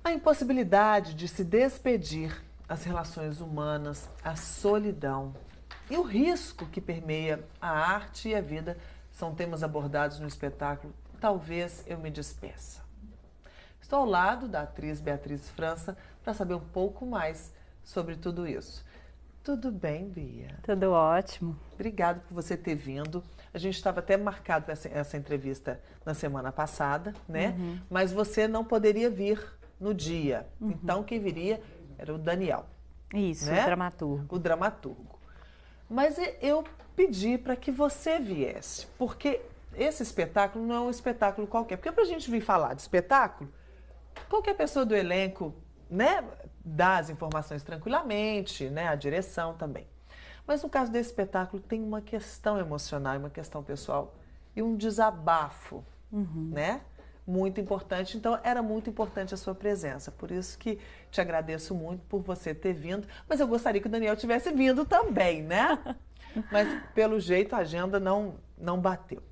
A impossibilidade de se despedir, as relações humanas, a solidão e o risco que permeia a arte e a vida são temas abordados no espetáculo Talvez Eu Me Despeça. Estou ao lado da atriz Beatriz França para saber um pouco mais sobre tudo isso. Tudo bem, Bia? Tudo ótimo. Obrigada por você ter vindo. A gente estava até marcado essa entrevista na semana passada, né? Uhum. Mas você não poderia vir no dia. Uhum. Então, quem viria era o Daniel. Isso, né? O dramaturgo. O dramaturgo. Mas eu pedi para que você viesse, porque esse espetáculo não é um espetáculo qualquer. Porque para a gente vir falar de espetáculo, qualquer pessoa do elenco, né, dá as informações tranquilamente, né, a direção também. Mas no caso desse espetáculo tem uma questão emocional, uma questão pessoal e um desabafo, né? Muito importante. Então era muito importante a sua presença. Por isso que te agradeço muito por você ter vindo. Mas eu gostaria que o Daniel tivesse vindo também, né? Mas pelo jeito a agenda não bateu.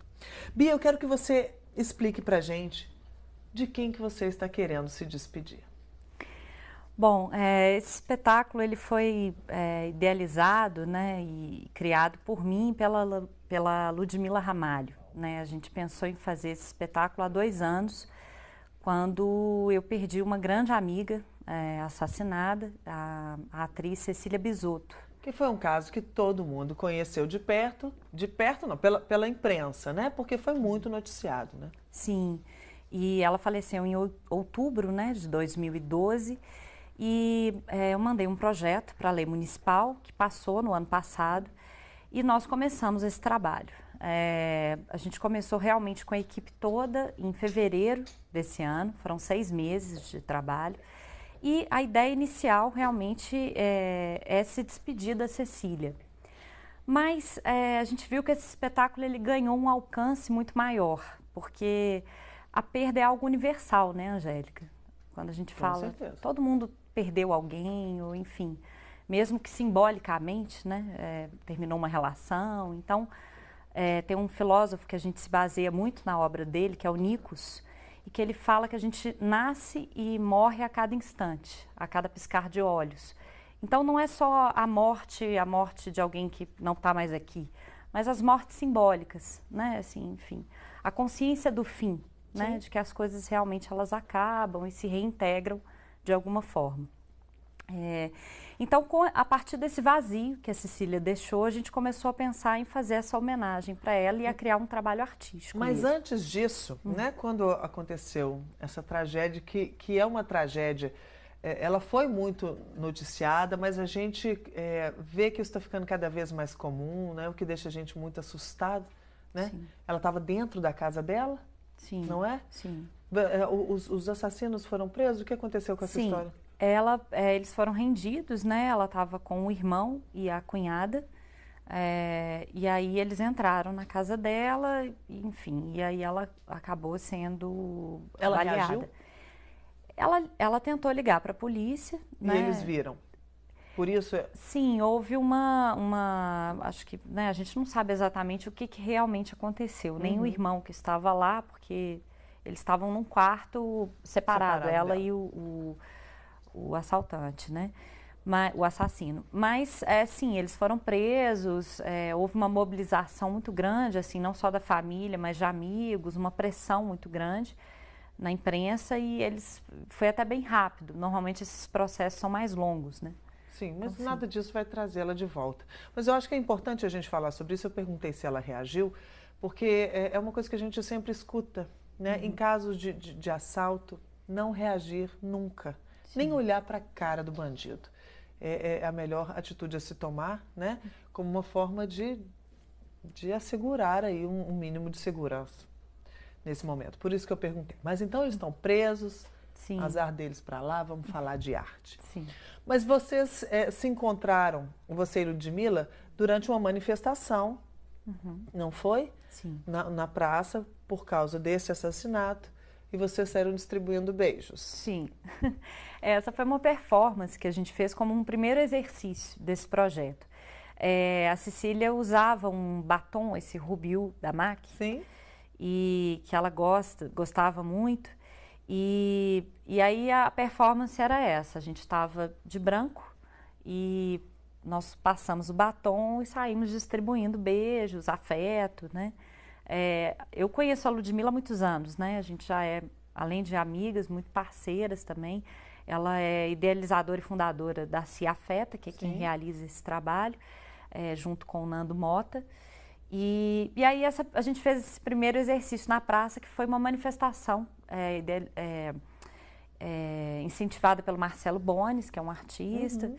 Bia, eu quero que você explique pra gente de quem que você está querendo se despedir. Bom, esse espetáculo ele foi idealizado, né, e criado por mim e pela Ludmila Ramalho, né? A gente pensou em fazer esse espetáculo há 2 anos, quando eu perdi uma grande amiga assassinada, a atriz Cecília Bisotto. Que foi um caso que todo mundo conheceu de perto não, pela imprensa, né? Porque foi muito noticiado, né? Sim, e ela faleceu em outubro, né, de 2012. E eu mandei um projeto para a lei municipal, que passou no ano passado, e nós começamos esse trabalho. A gente começou realmente com a equipe toda em fevereiro desse ano, foram 6 meses de trabalho, e a ideia inicial realmente é se despedir da Cecília. Mas a gente viu que esse espetáculo ele ganhou um alcance muito maior, porque a perda é algo universal, né, Angélica? Quando a gente fala, certeza. Todo mundo perdeu alguém, ou enfim, mesmo que simbolicamente, né, terminou uma relação. Então, tem um filósofo que a gente se baseia muito na obra dele, que é o Nikos, e que ele fala que a gente nasce e morre a cada instante, a cada piscar de olhos. Então, não é só a morte de alguém que não está mais aqui, mas as mortes simbólicas, né, assim, enfim, a consciência do fim, né, de que as coisas realmente elas acabam e se reintegram de alguma forma. Então, a partir desse vazio que a Cecília deixou, a gente começou a pensar em fazer essa homenagem para ela e a criar um trabalho artístico. Mas mesmo. antes disso, né, quando aconteceu essa tragédia, que é uma tragédia, ela foi muito noticiada, mas a gente vê que isso está ficando cada vez mais comum, né, o que deixa a gente muito assustado, né? Sim. Ela estava dentro da casa dela, Sim, não é? Sim. Os assassinos foram presos? O que aconteceu com essa Sim. história? Eles foram rendidos, né? Ela estava com o irmão e a cunhada. E aí eles entraram na casa dela, enfim, e aí ela acabou sendo Ela baleada. reagiu? Ela tentou ligar para a polícia, E né? eles viram. Por isso Sim, houve acho que, né, a gente não sabe exatamente o que realmente aconteceu, nem o irmão que estava lá, porque eles estavam num quarto separado, ela dela. e o assaltante, né? O assassino. Mas, sim, eles foram presos, houve uma mobilização muito grande, assim, não só da família, mas de amigos, uma pressão muito grande na imprensa e foi até bem rápido. Normalmente esses processos são mais longos, né? Sim, mas Então, nada disso vai trazê-la de volta. Mas eu acho que é importante a gente falar sobre isso. Eu perguntei se ela reagiu, porque é uma coisa que a gente sempre escuta, né? Em casos de assalto, não reagir nunca. Sim. Nem olhar para a cara do bandido. É a melhor atitude a se tomar, né? Como uma forma de assegurar aí um mínimo de segurança nesse momento. Por isso que eu perguntei. Mas então eles estão presos, Sim. Azar deles para lá, vamos falar de arte. Sim. Mas vocês se encontraram, você e Ludmila, durante uma manifestação, não foi? Sim. Na praça, por causa desse assassinato, e vocês saíram distribuindo beijos. Sim. Essa foi uma performance que a gente fez como um primeiro exercício desse projeto. A Cecília usava um batom, esse Rubil da MAC, Sim. e que ela gostava muito. E aí a performance era essa, a gente estava de branco e nós passamos o batom e saímos distribuindo beijos, afeto, né? Eu conheço a Ludmilla há muitos anos, né? A gente já é, além de amigas, muito parceiras também. Ela é idealizadora e fundadora da Se Afeta, que é quem realiza esse trabalho, junto com o Nando Mota. E aí a gente fez esse primeiro exercício na praça, que foi uma manifestação incentivada pelo Marcelo Bones, que é um artista.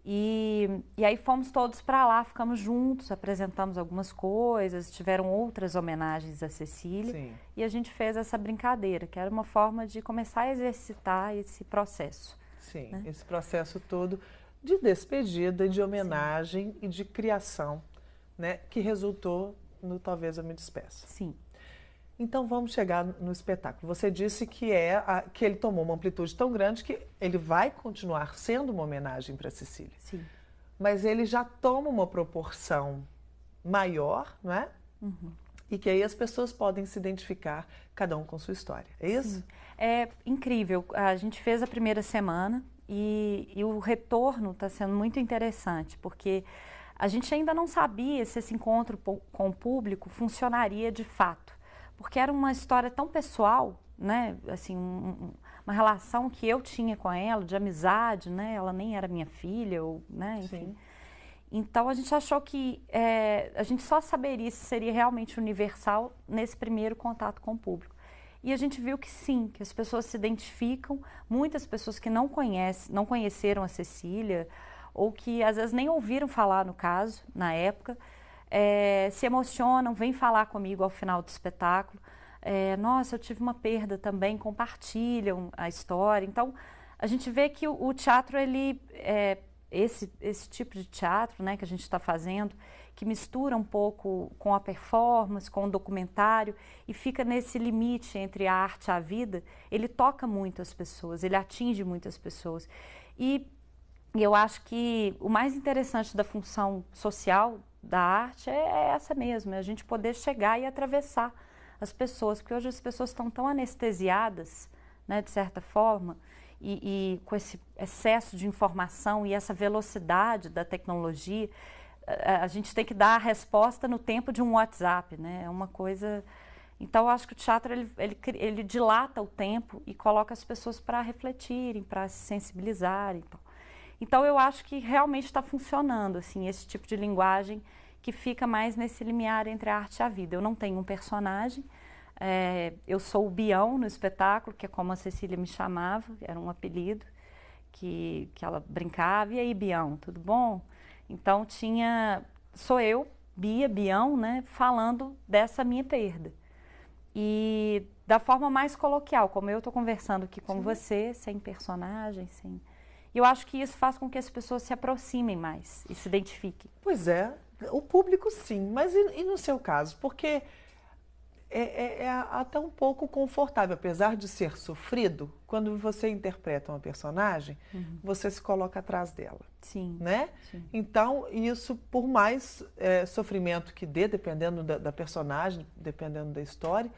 E aí fomos todos para lá, ficamos juntos, apresentamos algumas coisas, tiveram outras homenagens a Cecília. Sim. E a gente fez essa brincadeira, que era uma forma de começar a exercitar esse processo. Sim, né? esse processo todo de despedida, de homenagem e de criação, né, que resultou no Talvez Eu Me Despeça. Sim. Então vamos chegar no espetáculo. Você disse que que ele tomou uma amplitude tão grande que ele vai continuar sendo uma homenagem para Cecília. Sim. Mas ele já toma uma proporção maior, não é? E que aí as pessoas podem se identificar, cada um com sua história. É isso? Sim. É incrível. A gente fez a primeira semana e o retorno está sendo muito interessante, porque a gente ainda não sabia se esse encontro com o público funcionaria de fato. Porque era uma história tão pessoal, né? Assim, uma relação que eu tinha com ela, de amizade, né? Ela nem era minha filha, né? Enfim. Sim. Então a gente achou que a gente só saberia se seria realmente universal nesse primeiro contato com o público. E a gente viu que sim, que as pessoas se identificam, muitas pessoas que não conheceram a Cecília, ou que às vezes nem ouviram falar no caso, na época, se emocionam, vêm falar comigo ao final do espetáculo. Nossa, eu tive uma perda também, compartilham a história. Então, a gente vê que o teatro, esse tipo de teatro, né, que a gente está fazendo, que mistura um pouco com a performance, com o documentário, e fica nesse limite entre a arte e a vida, ele toca muito as pessoas, ele atinge muitas pessoas. E eu acho que o mais interessante da função social da arte é essa mesmo, é a gente poder chegar e atravessar as pessoas, porque hoje as pessoas estão tão anestesiadas, né, de certa forma, e com esse excesso de informação e essa velocidade da tecnologia, a gente tem que dar a resposta no tempo de um WhatsApp, né? É uma coisa... Então, eu acho que o teatro, ele dilata o tempo e coloca as pessoas para refletirem, para se sensibilizarem. Então, eu acho que realmente está funcionando, assim, esse tipo de linguagem que fica mais nesse limiar entre a arte e a vida. Eu não tenho um personagem, eu sou o Bião no espetáculo, que é como a Cecília me chamava, era um apelido que ela brincava. E aí, Bião, tudo bom? Então, sou eu, Bia, Bião, né, falando dessa minha perda. E da forma mais coloquial, como eu estou conversando aqui com você, sem personagem, sem... E eu acho que isso faz com que as pessoas se aproximem mais e se identifiquem. Pois é, o público sim, mas e no seu caso? Porque é até um pouco confortável, apesar de ser sofrido, quando você interpreta uma personagem, você se coloca atrás dela. Sim. Né? Sim. Então, isso, por mais sofrimento que dê, dependendo da personagem, dependendo da história,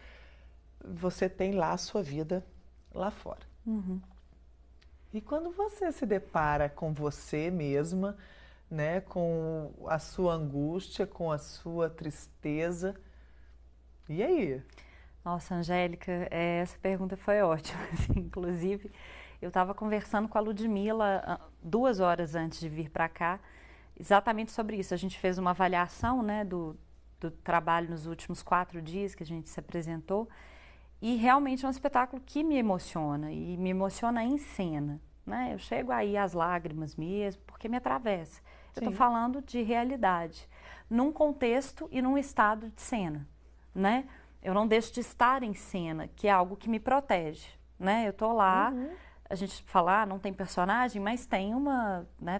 você tem lá a sua vida lá fora. E quando você se depara com você mesma, né, com a sua angústia, com a sua tristeza, e aí? Nossa, Angélica, essa pergunta foi ótima. Assim, inclusive, eu estava conversando com a Ludmilla 2 horas antes de vir para cá, exatamente sobre isso. A gente fez uma avaliação, né, do trabalho nos últimos 4 dias que a gente se apresentou, e realmente é um espetáculo que me emociona, e me emociona em cena. Né? Eu chego aí às lágrimas mesmo, porque me atravessa. Eu estou falando de realidade, num contexto e num estado de cena. Né? Eu não deixo de estar em cena, que é algo que me protege. Né? Eu estou lá, a gente fala, não tem personagem, mas tem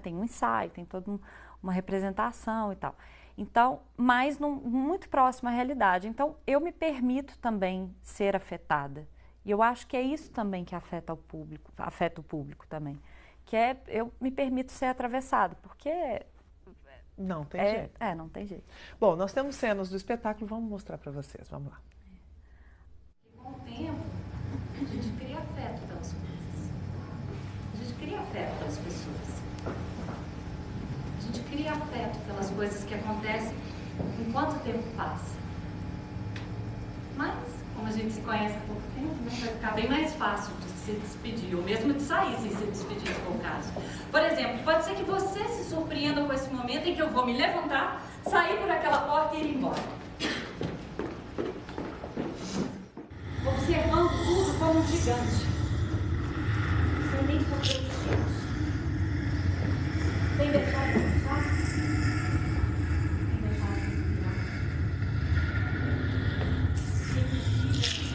tem um ensaio, tem toda uma representação e tal. Então, mas muito próximo à realidade. Então, eu me permito também ser afetada. E eu acho que é isso também que afeta o público também. Que eu me permito ser atravessada, porque... Não tem jeito. Não tem jeito. Bom, nós temos cenas do espetáculo, vamos mostrar para vocês, vamos lá. Com o tempo, a gente cria as pessoas. A gente cria afeto pelas coisas que acontecem enquanto o tempo passa. Mas, como a gente se conhece há pouco tempo, né, vai ficar bem mais fácil de se despedir, ou mesmo de sair sem se despedir, se for o caso. Por exemplo, pode ser que você se surpreenda com esse momento em que eu vou me levantar, sair por aquela porta e ir embora. Observando tudo como um gigante. Sem nem sofrer os cheiros. Sem deixar de pensar. Sem deixar de respirar. Sem desistir.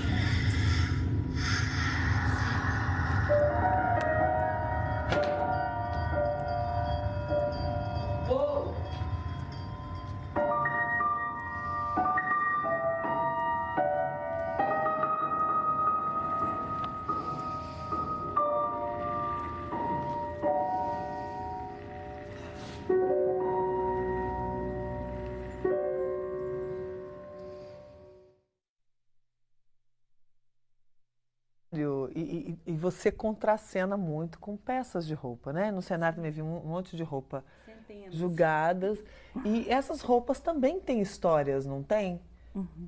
E você contracena muito com peças de roupa, né? No cenário também vi um monte de roupa Centenas. julgadas. E essas roupas também têm histórias, não tem? Uhum.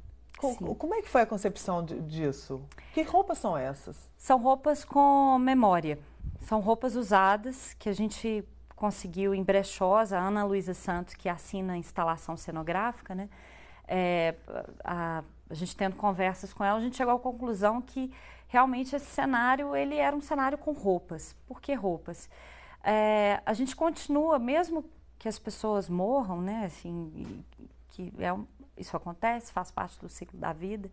Como é que foi a concepção disso? Que roupas são essas? São roupas com memória. São roupas usadas que a gente conseguiu em brechós. A Ana Luísa Santos, que assina a instalação cenográfica, né? A gente tendo conversas com ela, a gente chegou à conclusão que realmente esse cenário, ele era um cenário com roupas. Por que roupas? A gente continua, mesmo que as pessoas morram, né? Assim, isso acontece, faz parte do ciclo da vida.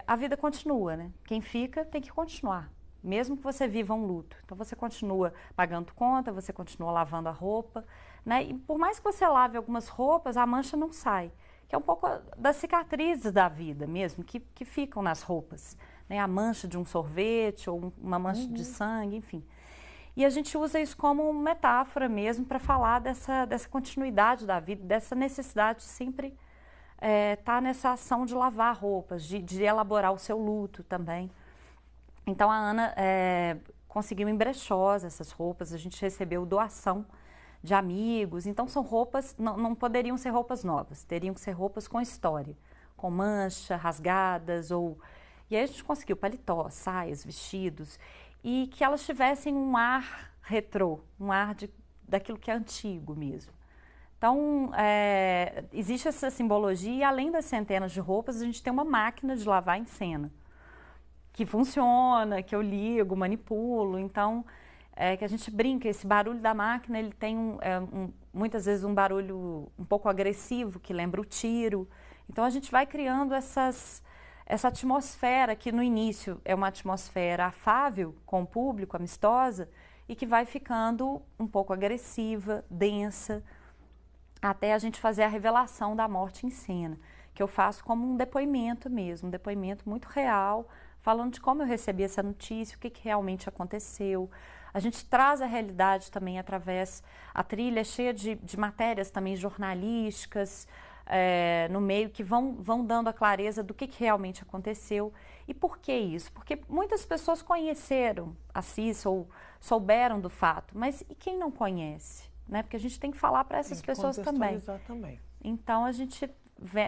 A vida continua, né? Quem fica tem que continuar, mesmo que você viva um luto. Então você continua pagando conta, você continua lavando a roupa, né? E por mais que você lave algumas roupas, a mancha não sai, que é um pouco das cicatrizes da vida mesmo, que ficam nas roupas, né? A mancha de um sorvete ou uma mancha de sangue, enfim. E a gente usa isso como metáfora mesmo para falar dessa continuidade da vida, dessa necessidade de sempre estar nessa ação de lavar roupas, de elaborar o seu luto também. Então a Ana conseguiu em brechós essas roupas, a gente recebeu doação de amigos, então são roupas, não poderiam ser roupas novas, teriam que ser roupas com história, com mancha, rasgadas, e aí a gente conseguiu paletó, saias, vestidos, e que elas tivessem um ar retrô, um ar daquilo que é antigo mesmo. Então, existe essa simbologia e além das centenas de roupas, a gente tem uma máquina de lavar em cena, que funciona, que eu ligo, manipulo, então, que a gente brinca, esse barulho da máquina, ele tem muitas vezes um barulho um pouco agressivo, que lembra o tiro. Então, a gente vai criando essa atmosfera que no início é uma atmosfera afável com o público, amistosa, e que vai ficando um pouco agressiva, densa, até a gente fazer a revelação da morte em cena, que eu faço como um depoimento mesmo, um depoimento muito real, falando de como eu recebi essa notícia, o que realmente aconteceu. A gente traz a realidade também através, a trilha é cheia de matérias também jornalísticas, no meio, que vão dando a clareza do que realmente aconteceu. E por que isso? Porque muitas pessoas conheceram a Cissa ou souberam do fato, mas e quem não conhece? Né? Porque a gente tem que falar para essas pessoas também. Então a gente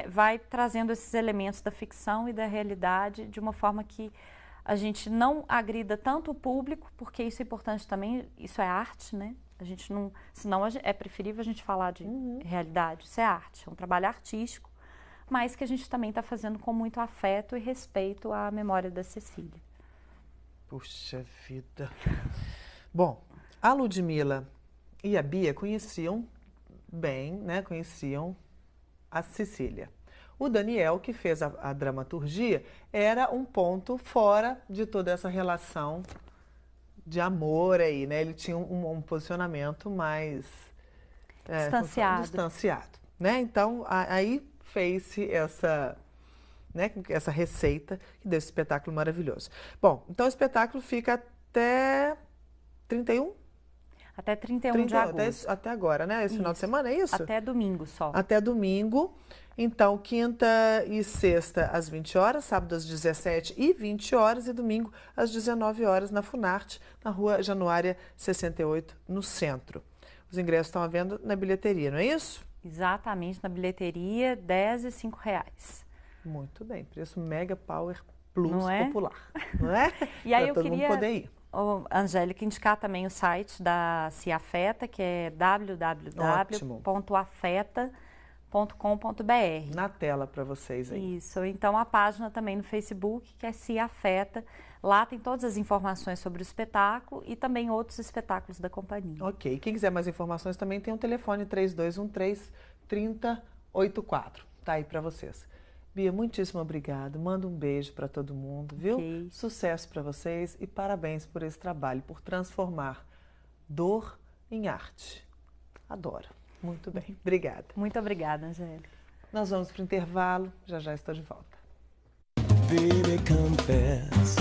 vai trazendo esses elementos da ficção e da realidade de uma forma que a gente não agrida tanto o público, porque isso é importante também, isso é arte, né? A gente não, senão é preferível a gente falar de realidade, isso é arte, é um trabalho artístico, mas que a gente também está fazendo com muito afeto e respeito à memória da Cecília. Puxa vida. Bom, a Ludmila e a Bia conheciam bem, né? Conheciam a Cecília. O Daniel, que fez a dramaturgia, era um ponto fora de toda essa relação de amor aí, né? Ele tinha um posicionamento mais distanciado, né? Então, aí fez-se essa receita que deu esse espetáculo maravilhoso. Bom, então o espetáculo fica até 31? Até 31 de agosto. Até agora, né? Esse final de semana, é isso? Até domingo só. Até domingo. Então, quinta e sexta às 20 horas, sábado às 17 e 20 horas e domingo às 19 horas na Funarte, na Rua Januária 68, no centro. Os ingressos estão à venda na bilheteria, não é isso? Exatamente, na bilheteria, R$10 e R$5. Muito bem, preço Mega Power Plus não é? popular, não é? E aí pra eu todo queria, mundo poder ir. Angélica, indicar também o site da Se Afeta, que é www.afeta.com.br. Na tela para vocês aí. Isso, então a página também no Facebook, que é Se Afeta. Lá tem todas as informações sobre o espetáculo e também outros espetáculos da companhia. Ok, quem quiser mais informações também tem o telefone 3213-3084. Tá aí para vocês. Bia, muitíssimo obrigado. Manda um beijo para todo mundo, viu? Okay. Sucesso para vocês e parabéns por esse trabalho, por transformar dor em arte. Adoro. Muito bem. Obrigada. Muito obrigada, Angélica. Nós vamos para o intervalo. Já já estou de volta. Baby, confess.